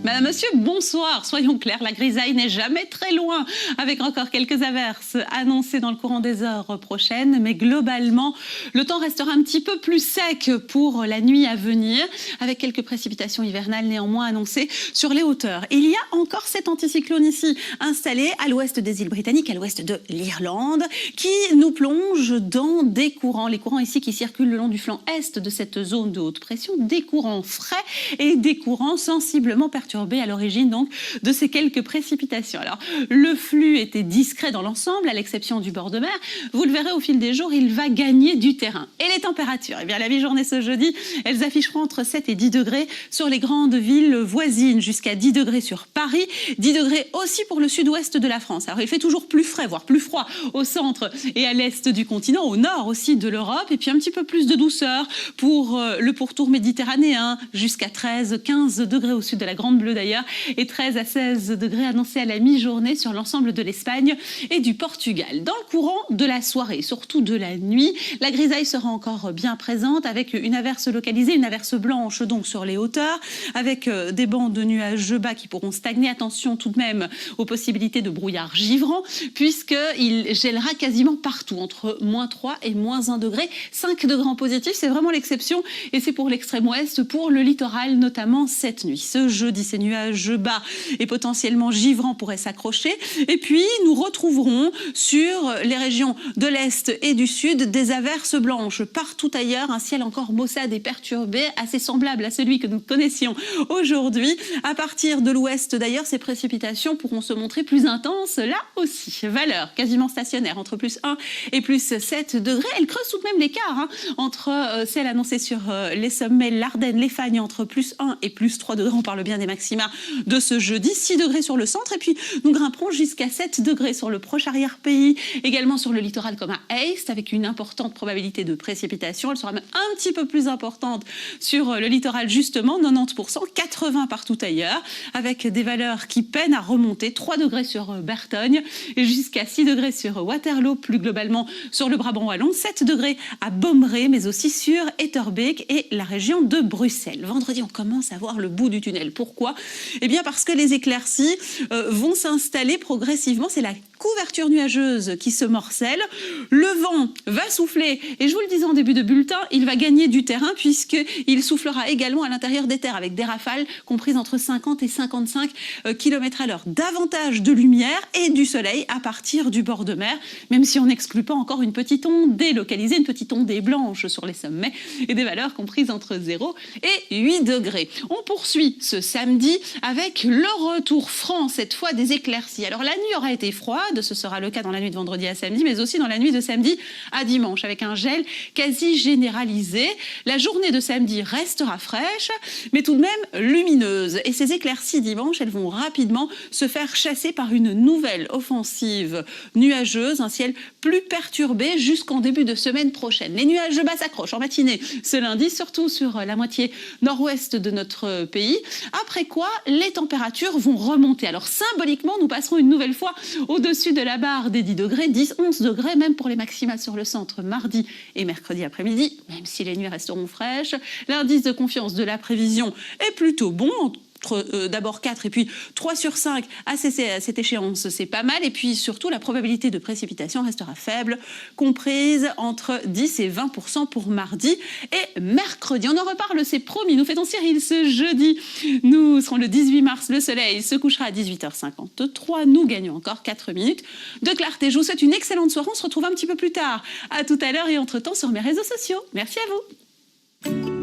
Madame, monsieur, bonsoir. Soyons clairs, la grisaille n'est jamais très loin, avec encore quelques averses annoncées dans le courant des heures prochaines. Mais globalement, le temps restera un petit peu plus sec pour la nuit à venir, avec quelques précipitations hivernales néanmoins annoncées sur les hauteurs. Il y a encore cet anticyclone ici, installé à l'ouest des îles britanniques, à l'ouest de l'Irlande, qui nous plonge dans des courants. Les courants ici qui circulent le long du flanc est de cette zone de haute pression, des courants frais et des courants sensiblement perturbés à l'origine donc de ces quelques précipitations. Alors, le flux était discret dans l'ensemble, à l'exception du bord de mer. Vous le verrez au fil des jours, il va gagner du terrain. Et les températures, eh bien, la mi-journée ce jeudi, elles afficheront entre 7 et 10 degrés sur les grandes villes voisines, jusqu'à 10 degrés sur Paris, 10 degrés aussi pour le sud-ouest de la France. Alors, il fait toujours plus frais, voire plus froid au centre et à l'est du continent, au nord aussi de l'Europe, et puis un petit peu plus de douceur pour le pourtour méditerranéen, jusqu'à 13-15 degrés au sud de la Grande Bleue d'ailleurs, et 13 à 16 degrés annoncés à la mi-journée sur l'ensemble de l'Espagne et du Portugal. Dans le courant de la soirée, surtout de la nuit, la grisaille sera encore bien présente avec une averse localisée, une averse blanche donc sur les hauteurs, avec des bancs de nuages bas qui pourront stagner. Attention tout de même aux possibilités de brouillard givrant, puisqu'il gèlera quasiment partout, entre -3 et -1 degré. 5 degrés en positif, c'est vraiment l'exception, et c'est pour l'extrême ouest, pour le littoral notamment cette nuit. Ce jeudi, ces nuages bas et potentiellement givrants pourraient s'accrocher, et puis nous retrouverons sur les régions de l'est et du sud des averses blanches. Partout ailleurs, un ciel encore maussade et perturbé, assez semblable à celui que nous connaissions aujourd'hui. À partir de l'ouest d'ailleurs, ces précipitations pourront se montrer plus intenses là aussi. Valeur quasiment stationnaire entre +1 et +7 degrés. Elle creuse tout de même l'écart entre celle annoncée sur les sommets, l'Ardenne, les Fagnes, entre +1 et +3 degrés. On parle bien des maxima de ce jeudi. 6 degrés sur le centre, et puis nous grimperons jusqu'à 7 degrés sur le proche arrière-pays, également sur le littoral comme à Aist, avec une importante probabilité de précipitation. Elle sera même un petit peu plus importante sur le littoral justement, 90%, 80 partout ailleurs, avec des valeurs qui peinent à remonter. 3 degrés sur Bertogne et jusqu'à 6 degrés sur Waterloo, plus globalement sur le Brabant wallon, 7 degrés à Bommeré, mais aussi sur Etterbeek et la région de Bruxelles. Vendredi, on commence à voir le bout du tunnel. Pourquoi? Eh bien parce que les éclaircies vont s'installer progressivement. C'est la couverture nuageuse qui se morcelle. Le vent va souffler, et je vous le disais en début de bulletin, il va gagner du terrain puisqu'il soufflera également à l'intérieur des terres avec des rafales comprises entre 50 et 55 km/h. Davantage de lumière et du soleil à partir du bord de mer, même si on n'exclut pas encore une petite ondée localisée, une petite ondée blanche sur les sommets, et des valeurs comprises entre 0 et 8 degrés. On poursuit ce samedi avec le retour franc, cette fois des éclaircies. Alors la nuit aura été froide, ce sera le cas dans la nuit de vendredi à samedi, mais aussi dans la nuit de samedi à dimanche, avec un gel quasi généralisé. La journée de samedi restera fraîche, mais tout de même lumineuse. Et ces éclaircies dimanche, elles vont rapidement se faire chasser par une nouvelle offensive nuageuse, un ciel plus perturbé jusqu'en début de semaine prochaine. Les nuages bas s'accrochent en matinée ce lundi, surtout sur la moitié nord-ouest de notre pays. Après quoi, les températures vont remonter. Alors symboliquement, nous passerons une nouvelle fois au-dessus de la barre des 10 degrés, 10-11 degrés, même pour les maxima sur le centre mardi et mercredi après-midi, même si les nuits resteront fraîches. L'indice de confiance de la prévision est plutôt bon, d'abord 4 et puis 3 sur 5 à cette échéance, c'est pas mal. Et puis surtout, la probabilité de précipitation restera faible, comprise entre 10 et 20% pour mardi et mercredi. On en reparle, c'est promis. Nous fêtons Cyril ce jeudi. Nous serons le 18 mars. Le soleil se couchera à 18h53. Nous gagnons encore 4 minutes de clarté. Je vous souhaite une excellente soirée. On se retrouve un petit peu plus tard. À tout à l'heure, et entre-temps sur mes réseaux sociaux. Merci à vous.